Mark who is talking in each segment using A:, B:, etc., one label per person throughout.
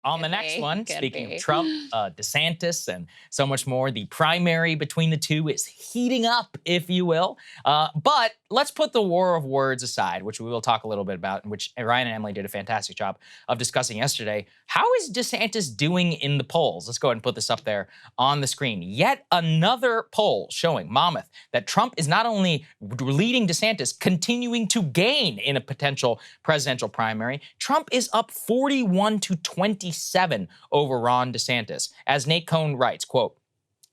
A: On the next one, speaking of Trump, DeSantis, and so much more, the primary between the two is heating up, if you will. But let's put the war of words aside, which we will talk a little bit about, and which Ryan and Emily did a fantastic job of discussing yesterday. How is DeSantis doing in the polls? Let's go ahead and put this up there on the screen. Yet another poll showing, Monmouth, that Trump is not only leading DeSantis, continuing to gain in a potential presidential primary. Trump is up 41-27 over Ron DeSantis. As Nate Cohn writes, quote,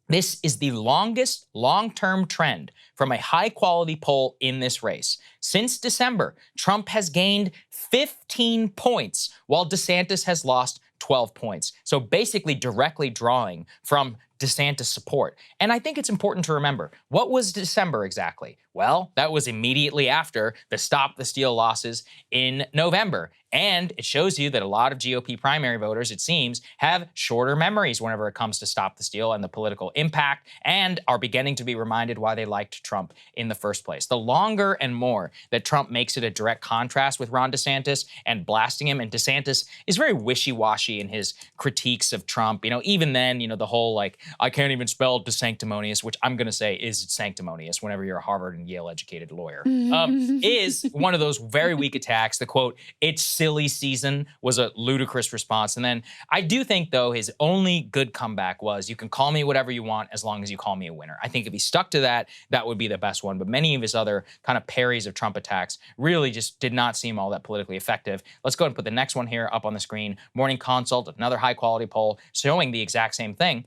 A: "This is the longest long-term trend from a high-quality poll in this race. Since December, Trump has gained 15 points, while DeSantis has lost 12 points. So basically directly drawing from DeSantis support. And I think it's important to remember, what was December exactly? Well, that was immediately after the Stop the Steal losses in November. And it shows you that a lot of GOP primary voters, it seems, have shorter memories whenever it comes to Stop the Steal and the political impact, and are beginning to be reminded why they liked Trump in the first place. The longer and more that Trump makes it a direct contrast with Ron DeSantis and blasting him, and DeSantis is very wishy-washy in his critiques of Trump. Even then, the whole, like, I can't even spell DeSanctimonious, which I'm going to say is sanctimonious whenever you're a Harvard and Yale-educated lawyer, is one of those very weak attacks. The quote, "It's silly season," was a ludicrous response. And then I do think, though, his only good comeback was, you can call me whatever you want as long as you call me a winner. I think if he stuck to that, that would be the best one. But many of his other kind of parries of Trump attacks really just did not seem all that politically effective. Let's go ahead and put the next one here up on the screen. Morning Consult, another high-quality poll showing the exact same thing.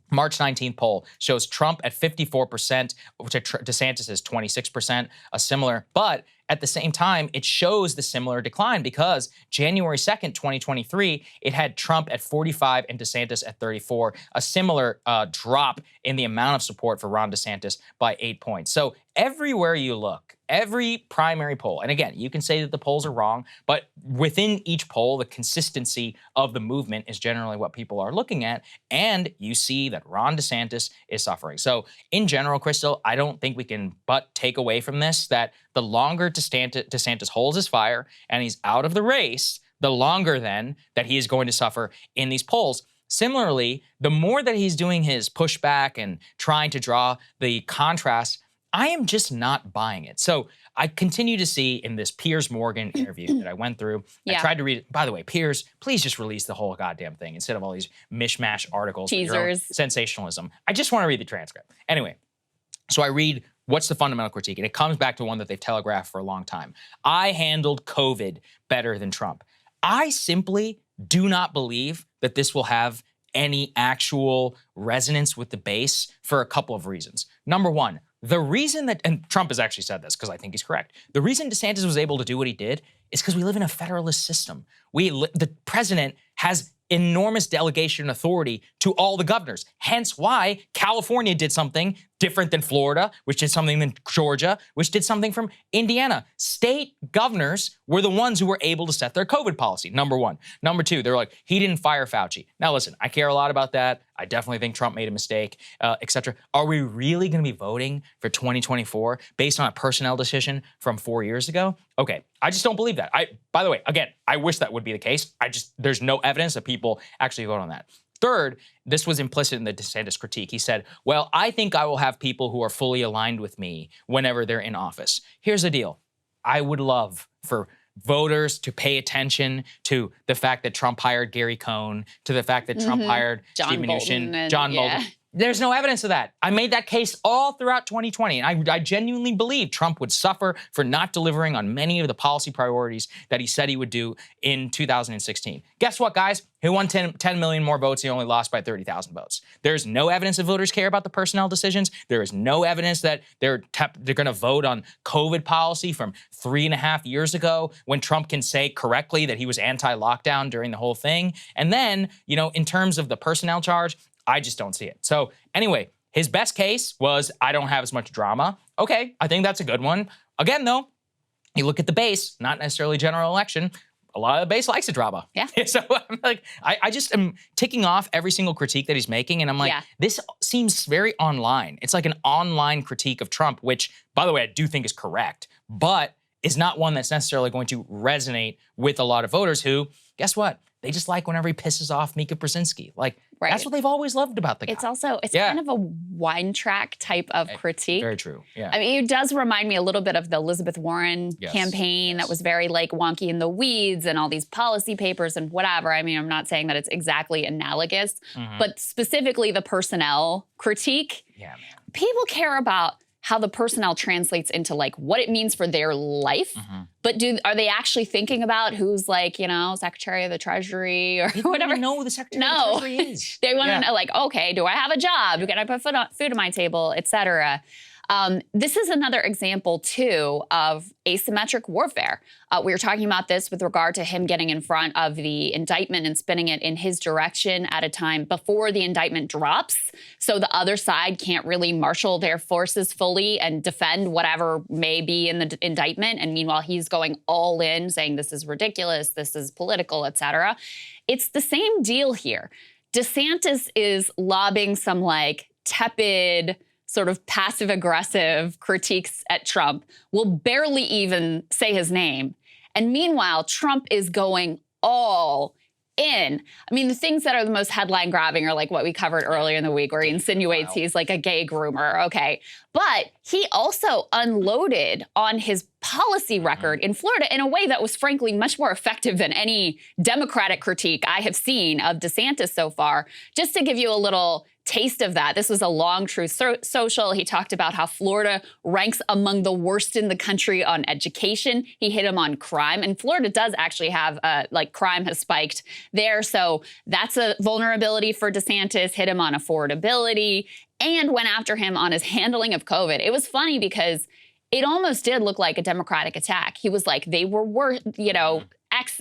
A: March 19th poll shows Trump at 54%, which DeSantis is 26%, a similar, but at the same time, it shows the similar decline because January 2nd, 2023, it had Trump at 45 and DeSantis at 34, a similar drop in the amount of support for Ron DeSantis by 8 points. So everywhere you look, every primary poll, and again, you can say that the polls are wrong, but within each poll, the consistency of the movement is generally what people are looking at, and you see that Ron DeSantis is suffering. So in general, Krystal, I don't think we can but take away from this that the longer DeSantis holds his fire and he's out of the race, the longer then that he is going to suffer in these polls. Similarly, the more that he's doing his pushback and trying to draw the contrast, I am just not buying it. So I continue to see in this Piers Morgan interview that I went through, I tried to read it. By the way, Piers, please just release the whole goddamn thing instead of all these mishmash articles.
B: Teasers.
A: Sensationalism. I just want to read the transcript. Anyway, so I read, what's the fundamental critique? And it comes back to one that they've telegraphed for a long time. I handled COVID better than Trump. I simply do not believe that this will have any actual resonance with the base for a couple of reasons. Number one, the reason that, and Trump has actually said this because I think he's correct, the reason DeSantis was able to do what he did is because we live in a federalist system. The president has enormous delegation authority to all the governors. Hence why California did something different than Florida, which did something than Georgia, which did something from Indiana. State governors were the ones who were able to set their COVID policy, number one. Number two, they're like, he didn't fire Fauci. Now listen, I care a lot about that. I definitely think Trump made a mistake, etc. Are we really going to be voting for 2024 based on a personnel decision from 4 years ago? Okay, I just don't believe that. By the way, again, I wish that would be the case. There's no evidence that people actually vote on that. Third, this was implicit in the DeSantis critique. He said, well, I think I will have people who are fully aligned with me whenever they're in office. Here's the deal. I would love for voters to pay attention to the fact that Trump hired Gary Cohn, to the fact that Trump hired Steve Mnuchin, John Bolton. There's no evidence of that. I made that case all throughout 2020, and I genuinely believe Trump would suffer for not delivering on many of the policy priorities that he said he would do in 2016. Guess what, guys? He won 10 million more votes. He only lost by 30,000 votes. There's no evidence that voters care about the personnel decisions. There is no evidence that they're going to vote on COVID policy from 3.5 years ago when Trump can say correctly that he was anti-lockdown during the whole thing. And then, in terms of the personnel charge, I just don't see it. So anyway, his best case was, I don't have as much drama. Okay, I think that's a good one. Again, though, you look at the base, not necessarily general election, a lot of the base likes the drama.
B: Yeah.
A: So I'm like, I just am ticking off every single critique that he's making, and I'm like, this seems very online. It's like an online critique of Trump, which, by the way, I do think is correct, but is not one that's necessarily going to resonate with a lot of voters who, guess what? they just like whenever he pisses off Mika Brzezinski. Like,
B: Right.
A: that's what they've always loved about the guy.
B: It's also, it's kind of a wine track type of critique.
A: Very true, yeah.
B: I mean, it does remind me a little bit of the Elizabeth Warren campaign that was very like wonky in the weeds and all these policy papers and whatever. I mean, I'm not saying that it's exactly analogous, but specifically the personnel critique.
A: Yeah, man.
B: People care about how the personnel translates into like what it means for their life. But are they actually thinking about who's like, you know, Secretary of the Treasury or whatever?
A: They don't know who the Secretary of the Treasury is.
B: They want to know like, okay, do I have a job? Can I put food on my table, et cetera? This is another example, too, of asymmetric warfare. We were talking about this with regard to him getting in front of the indictment and spinning it in his direction at a time before the indictment drops. So the other side can't really marshal their forces fully and defend whatever may be in the indictment. And meanwhile, he's going all in, saying this is ridiculous, this is political, et cetera. It's the same deal here. DeSantis is lobbing some like tepid, sort of passive-aggressive critiques at Trump, will barely even say his name. And meanwhile, Trump is going all in. I mean, the things that are the most headline-grabbing are like what we covered earlier in the week, where he insinuates he's like a gay groomer, okay. But he also unloaded on his policy record in Florida in a way that was frankly much more effective than any Democratic critique I have seen of DeSantis so far. Just to give you a little taste of that, this was a long truth social. He talked about how Florida ranks among the worst in the country on education. He hit him on crime, and Florida does actually have like crime has spiked there. So that's a vulnerability for DeSantis. Hit him on affordability and went after him on his handling of COVID. It was funny because it almost did look like a Democratic attack. He was like, they were worth, you know,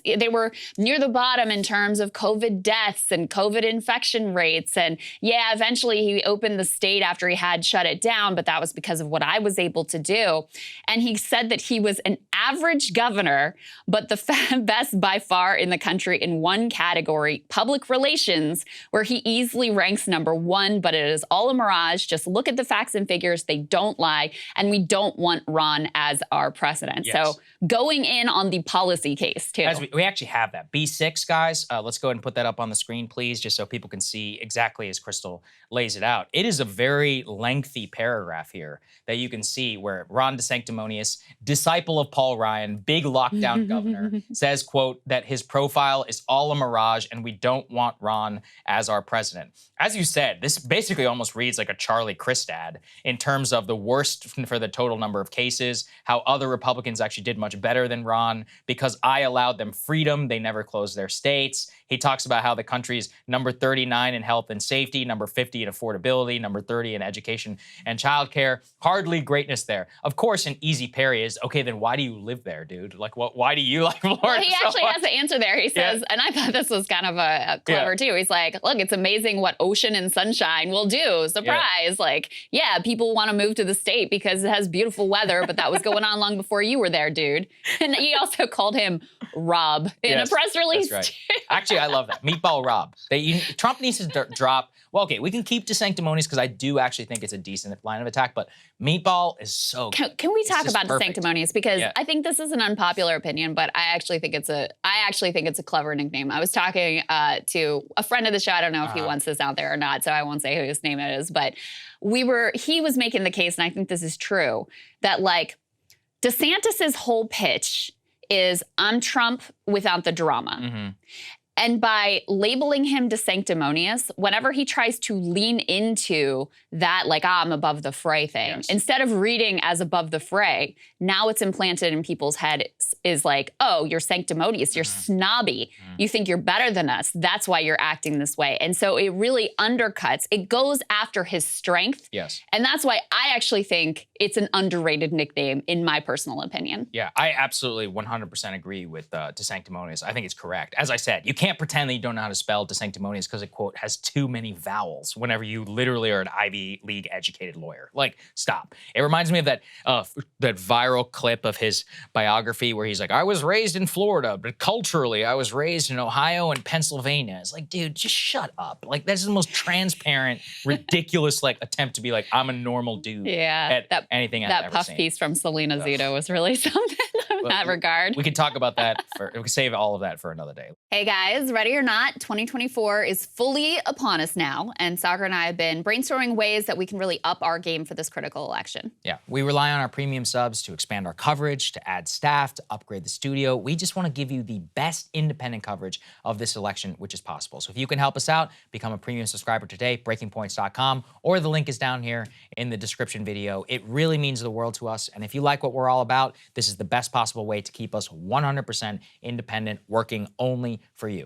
B: they were near the bottom in terms of COVID deaths and COVID infection rates. And yeah, eventually he opened the state after he had shut it down, but that was because of what I was able to do. And he said that he was an average governor, but the best by far in the country in one category, public relations, where he easily ranks #1, but it is all a mirage. Just look at the facts and figures. They don't lie. And we don't want Ron as our president.
A: Yes.
B: So going in on the policy case, too.
A: As we actually have that. B6, guys, let's go ahead and put that up on the screen, please, just so people can see exactly as Krystal lays it out. It is a very lengthy paragraph here that you can see where Ron DeSanctimonious, disciple of Paul Ryan, big lockdown governor, says, quote, that his profile is all a mirage and we don't want Ron as our president. As you said, this basically almost reads like a Charlie Crist ad in terms of the worst for the total number of cases, how other Republicans actually did much better than Ron because I allowed them freedom. They never closed their states. He talks about how the country's number 39 in health and safety, number 50 in affordability, number 30 in education and childcare. Hardly greatness there. Of course, an easy parry is, okay, then why do you live there, dude? Like, why do you like Florida?
B: Well, he actually has the answer there. He says, and I thought this was kind of a clever too. He's like, look, it's amazing what ocean and sunshine will do. Surprise. Like, yeah, people want to move to the state because it has beautiful weather, but that was going on long before you were there, dude. And he also called him Rob in a press release.
A: That's right. Actually, I love that. Meatball Rob. Trump needs to drop. Well, okay, we can keep DeSanctimonious because I do actually think it's a decent line of attack, but Meatball is so good.
B: Can we talk about DeSanctimonious? Because I think this is an unpopular opinion, but I actually think it's a clever nickname. I was talking to a friend of the show. I don't know if he wants this out there or not, so I won't say whose name it is, but he was making the case, and I think this is true, that like DeSantis's whole pitch is I'm Trump without the drama. And by labeling him DeSanctimonious, whenever he tries to lean into that, like, I'm above the fray thing, instead of reading as above the fray, now it's implanted in people's head is like, oh, you're sanctimonious, you're snobby, you think you're better than us, that's why you're acting this way. And so it really undercuts, it goes after his strength. And that's why I actually think it's an underrated nickname, in my personal opinion.
A: Yeah, I absolutely 100% agree with DeSanctimonious. I think it's correct. As I said, you can't pretend that you don't know how to spell DeSanctimonious because it, quote, has too many vowels whenever you literally are an Ivy League educated lawyer. Like, stop. It reminds me of that viral clip of his biography where he's like, I was raised in Florida, but culturally I was raised in Ohio and Pennsylvania. It's like, dude, just shut up. Like, that's the most transparent, ridiculous, like, attempt to be like, I'm a normal dude. At anything I've ever seen.
B: That puff piece from Selena Zito was really something in that regard.
A: We could talk about that. We could save all of that for another day.
B: Hey guys, guys, ready or not, 2024 is fully upon us now, and Saagar and I have been brainstorming ways that we can really up our game for this critical election.
A: Yeah, we rely on our premium subs to expand our coverage, to add staff, to upgrade the studio. We just want to give you the best independent coverage of this election, which is possible. So if you can help us out, become a premium subscriber today, breakingpoints.com, or the link is down here in the description video. It really means the world to us, and if you like what we're all about, this is the best possible way to keep us 100% independent, working only for you.